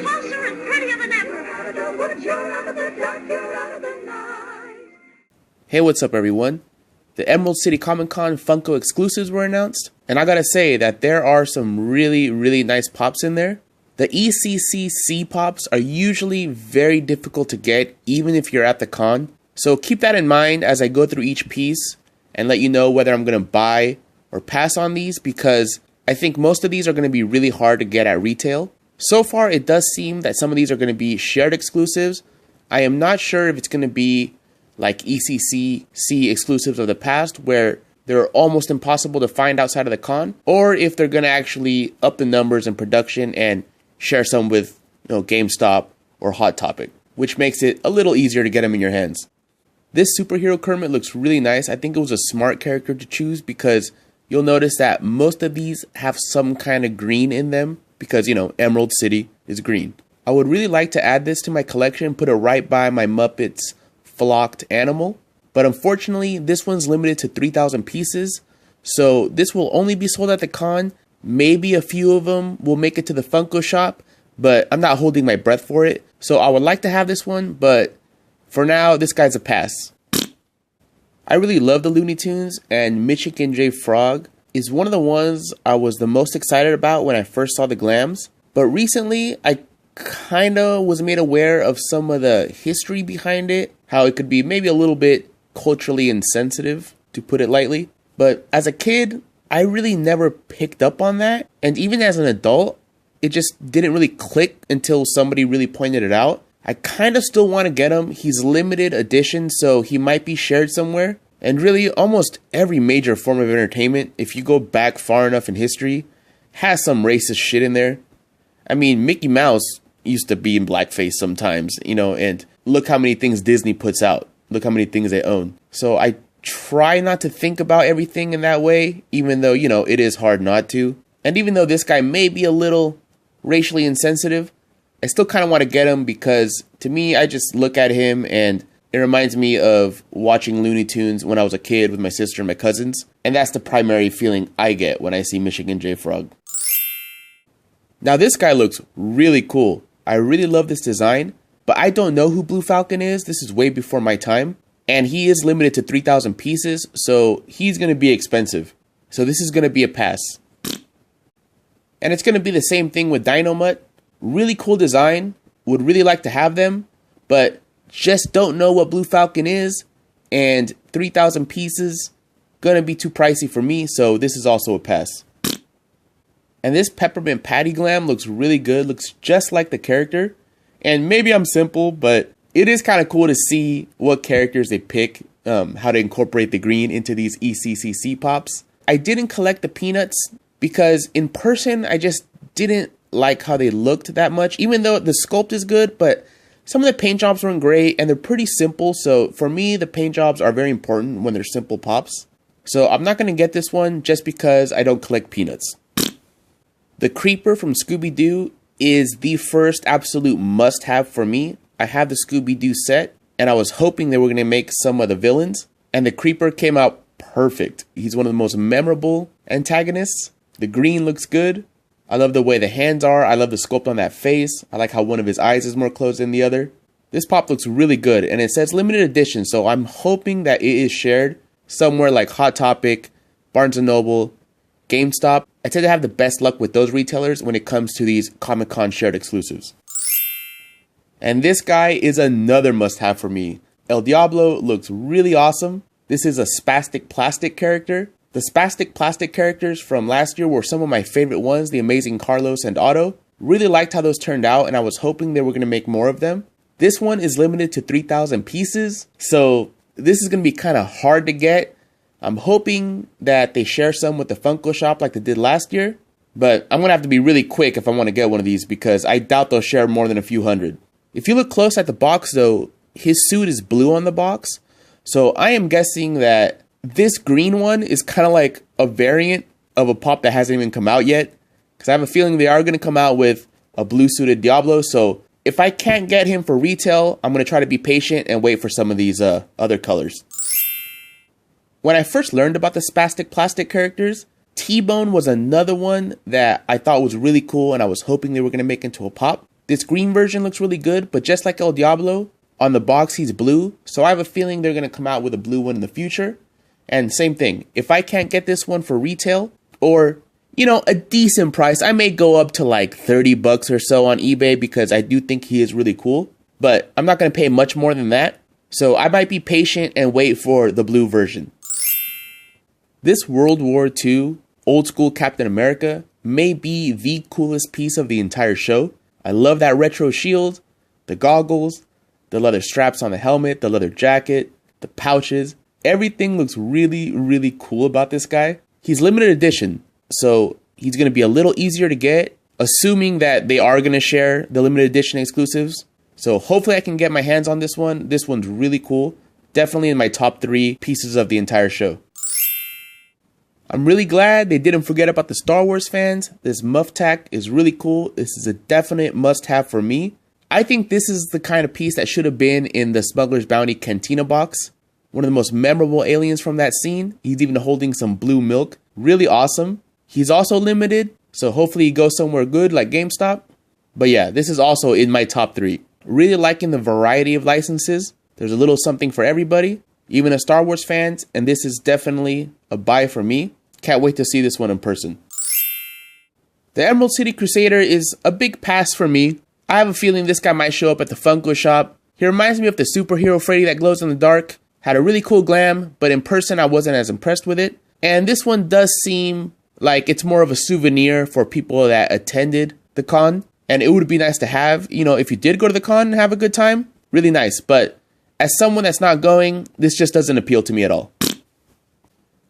closer and prettier than ever. Hey, what's up everyone? The Emerald City Comic Con Funko exclusives were announced, and I gotta say that there are some really nice pops in there. The ECCC pops are usually very difficult to get even if you're at the con, so keep that in mind as I go through each piece and let you know whether I'm gonna buy or pass on these, because I think most of these are gonna be really hard to get at retail. So far it does seem that some of these are gonna be shared exclusives. I am not sure if it's gonna be like ECCC exclusives of the past where they're almost impossible to find outside of the con, or if they're going to actually up the numbers in production and share some with, GameStop or Hot Topic, which makes it a little easier to get them in your hands. This superhero Kermit looks really nice. I think it was a smart character to choose because you'll notice that most of these have some kind of green in them because, Emerald City is green. I would really like to add this to my collection, put it right by my Muppets Flocked Animal, but unfortunately this one's limited to 3,000 pieces, so this will only be sold at the con. Maybe a few of them will make it to the Funko shop, but I'm not holding my breath for it. So I would like to have this one, but for now this guy's a pass. I really love the Looney Tunes, and Michigan J. Frog is one of the ones I was the most excited about when I first saw the glams, but recently I kinda was made aware of some of the history behind it, how it could be maybe a little bit culturally insensitive, to put it lightly. But as a kid, I really never picked up on that, and even as an adult, it just didn't really click until somebody really pointed it out. I kind of still want to get him. He's limited edition, so he might be shared somewhere. And really, almost every major form of entertainment, if you go back far enough in history, has some racist shit in there. I mean, Mickey Mouse used to be in blackface sometimes, and look how many things Disney puts out. Look how many things they own. So I try not to think about everything in that way, even though, it is hard not to. And even though this guy may be a little racially insensitive, I still kind of want to get him because to me, I just look at him and it reminds me of watching Looney Tunes when I was a kid with my sister and my cousins. And that's the primary feeling I get when I see Michigan J. Frog. Now this guy looks really cool. I really love this design, but I don't know who Blue Falcon is. This is way before my time, and he is limited to 3,000 pieces, so he's going to be expensive. So this is going to be a pass. And it's going to be the same thing with Dynomutt. Really cool design, would really like to have them, but just don't know what Blue Falcon is, and 3,000 pieces, going to be too pricey for me, so this is also a pass. And this Peppermint Patty glam looks really good, looks just like the character. And maybe I'm simple, but it is kind of cool to see what characters they pick, how to incorporate the green into these ECCC pops. I didn't collect the peanuts because in person, I just didn't like how they looked that much, even though the sculpt is good, but some of the paint jobs weren't great and they're pretty simple. So for me, the paint jobs are very important when they're simple pops. So I'm not going to get this one just because I don't collect peanuts. The Creeper from Scooby-Doo is the first absolute must-have for me. I have the Scooby-Doo set, and I was hoping they were going to make some of the villains, and the Creeper came out perfect. He's one of the most memorable antagonists. The green looks good. I love the way the hands are. I love the sculpt on that face. I like how one of his eyes is more closed than the other. This pop looks really good, and it says limited edition, so I'm hoping that it is shared somewhere like Hot Topic, Barnes & Noble, GameStop. I tend to have the best luck with those retailers when it comes to these Comic-Con shared exclusives. And this guy is another must-have for me. El Diablo looks really awesome. This is a spastic plastic character. The spastic plastic characters from last year were some of my favorite ones, the Amazing Carlos and Otto. Really liked how those turned out, and I was hoping they were going to make more of them. This one is limited to 3,000 pieces, so this is going to be kind of hard to get. I'm hoping that they share some with the Funko shop like they did last year, but I'm going to have to be really quick if I want to get one of these because I doubt they'll share more than a few hundred. If you look close at the box though, his suit is blue on the box, so I am guessing that this green one is kind of like a variant of a pop that hasn't even come out yet, because I have a feeling they are going to come out with a blue suited Diablo, so if I can't get him for retail, I'm going to try to be patient and wait for some of these other colors. When I first learned about the spastic plastic characters, Tbone was another one that I thought was really cool and I was hoping they were going to make into a pop. This green version looks really good, but just like El Diablo, on the box he's blue, so I have a feeling they're going to come out with a blue one in the future. And same thing, if I can't get this one for retail, or, you know, a decent price, I may go up to like 30 bucks or so on eBay because I do think he is really cool, but I'm not going to pay much more than that. So I might be patient and wait for the blue version. This World War II old school Captain America may be the coolest piece of the entire show. I love that retro shield, the goggles, the leather straps on the helmet, the leather jacket, the pouches. Everything looks really, really cool about this guy. He's limited edition, so he's going to be a little easier to get, assuming that they are going to share the limited edition exclusives. So hopefully I can get my hands on this one. This one's really cool. Definitely in my top 3 pieces of the entire show. I'm really glad they didn't forget about the Star Wars fans. This muff tack is really cool. This is a definite must-have for me. I think this is the kind of piece that should have been in the Smuggler's Bounty Cantina box. One of the most memorable aliens from that scene. He's even holding some blue milk. Really awesome. He's also limited, so hopefully he goes somewhere good like GameStop. But yeah, this is also in my top 3. Really liking the variety of licenses. There's a little something for everybody, even as Star Wars fans, and this is definitely a buy for me. Can't wait to see this one in person. The Emerald City Crusader is a big pass for me. I have a feeling this guy might show up at the Funko shop. He reminds me of the superhero Freddy that glows in the dark. Had a really cool glam, but in person I wasn't as impressed with it. And this one does seem like it's more of a souvenir for people that attended the con. And it would be nice to have, you know, if you did go to the con and have a good time, really nice. But as someone that's not going, this just doesn't appeal to me at all.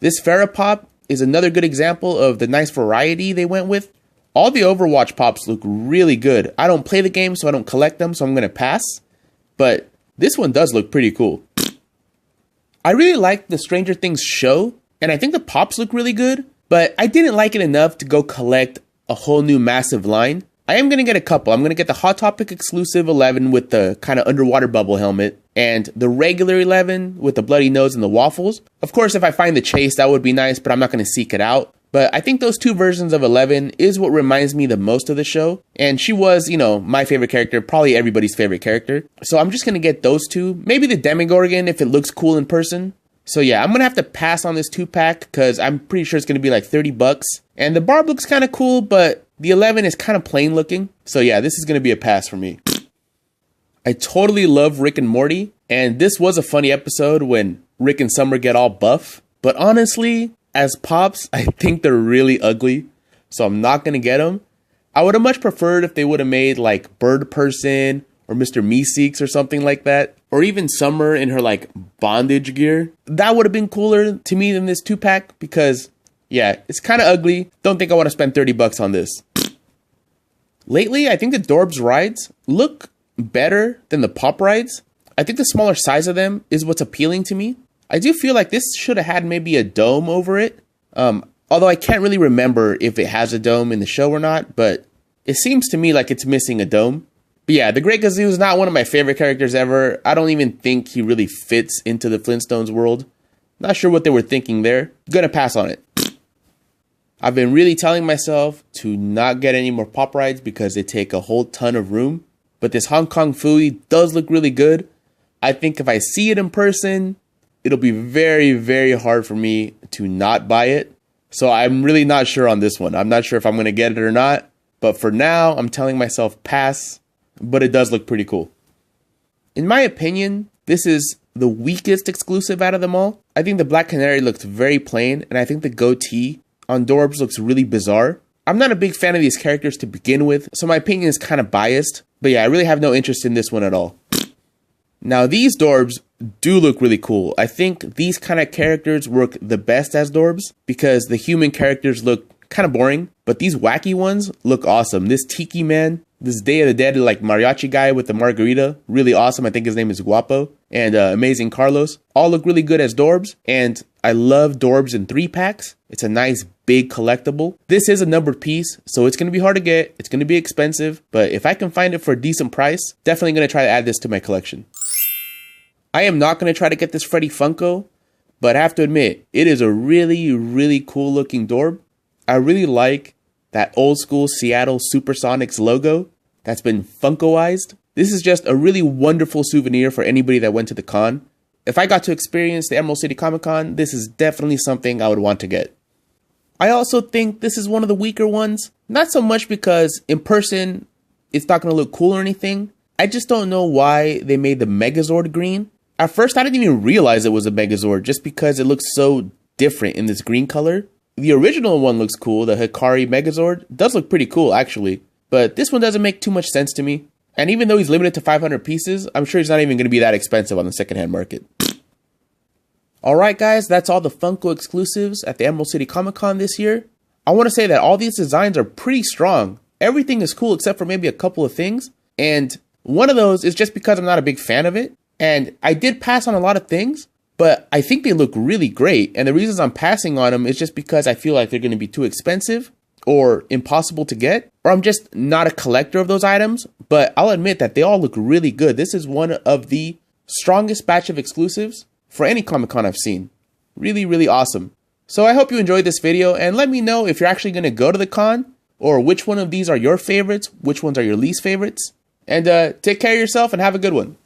This Fara Pop is another good example of the nice variety they went with. All the Overwatch pops look really good. I don't play the game, so I don't collect them, so I'm going to pass. But this one does look pretty cool. I really like the Stranger Things show, and I think the pops look really good, but I didn't like it enough to go collect a whole new massive line. I am going to get a couple. I'm going to get the Hot Topic exclusive 11 with the kind of underwater bubble helmet, and the regular 11 with the bloody nose and the waffles. Of course, if I find the chase, that would be nice, but I'm not going to seek it out. But I think those 2 versions of 11 is what reminds me the most of the show. And she was, you know, my favorite character, probably everybody's favorite character. So I'm just going to get those 2. Maybe the Demogorgon if it looks cool in person. So yeah, I'm going to have to pass on this 2-pack because I'm pretty sure it's going to be like 30 bucks. And the Barb looks kind of cool, but the 11 is kind of plain looking. So yeah, this is going to be a pass for me. I totally love Rick and Morty. And this was a funny episode when Rick and Summer get all buff. But honestly, as pops, I think they're really ugly, so I'm not going to get them. I would have much preferred if they would have made like Bird Person or Mr. Meeseeks or something like that. Or even Summer in her like bondage gear. That would have been cooler to me than this 2-pack because, yeah, it's kind of ugly. Don't think I want to spend 30 bucks on this. Lately, I think the Dorbz rides look better than the Pop rides. I think the smaller size of them is what's appealing to me. I do feel like this should have had maybe a dome over it. Although I can't really remember if it has a dome in the show or not, but it seems to me like it's missing a dome. But yeah, the Great Gazoo is not one of my favorite characters ever. I don't even think he really fits into the Flintstones world. Not sure what they were thinking there. Gonna pass on it. I've been really telling myself to not get any more Pop rides because they take a whole ton of room. But this Hong Kong Phooey does look really good. I think if I see it in person, it'll be very, very hard for me to not buy it. So I'm really not sure on this one. I'm not sure if I'm going to get it or not. But for now, I'm telling myself pass. But it does look pretty cool. In my opinion, this is the weakest exclusive out of them all. I think the Black Canary looks very plain. And I think the goatee on Dorbz looks really bizarre. I'm not a big fan of these characters to begin with. So my opinion is kind of biased. But yeah, I really have no interest in this one at all. Now these Dorbz do look really cool. I think these kind of characters work the best as Dorbz because the human characters look kind of boring, but these wacky ones look awesome. This Tiki Man, this Day of the Dead like mariachi guy with the margarita, really awesome. I think his name is Guapo, and Amazing Carlos, all look really good as Dorbz. And I love Dorbz in 3-packs. It's a nice big collectible. This is a numbered piece, so it's going to be hard to get. It's going to be expensive, but if I can find it for a decent price, definitely going to try to add this to my collection. I am not going to try to get this Freddy Funko, but I have to admit, it is a really, really cool looking Dorb. I really like that old school Seattle Supersonics logo. that's been Funkoized. This is just a really wonderful souvenir for anybody that went to the con. If I got to experience the Emerald City Comic Con, this is definitely something I would want to get. I also think this is one of the weaker ones. Not so much because in person, it's not going to look cool or anything. I just don't know why they made the Megazord green. At first, I didn't even realize it was a Megazord just because it looks so different in this green color. The original one looks cool, the Hikari Megazord. Does look pretty cool, actually. But this one doesn't make too much sense to me. And even though he's limited to 500 pieces, I'm sure he's not even going to be that expensive on the secondhand market. Alright guys, that's all the Funko exclusives at the Emerald City Comic Con this year. I want to say that all these designs are pretty strong. Everything is cool except for maybe a couple of things. And one of those is just because I'm not a big fan of it. And I did pass on a lot of things, but I think they look really great. And the reasons I'm passing on them is just because I feel like they're going to be too expensive or impossible to get, or I'm just not a collector of those items. But I'll admit that they all look really good. This is one of the strongest batch of exclusives for any Comic-Con I've seen. Really, really awesome. So I hope you enjoyed this video, and let me know if you're actually going to go to the con, or which one of these are your favorites, which ones are your least favorites. And take care of yourself and have a good one.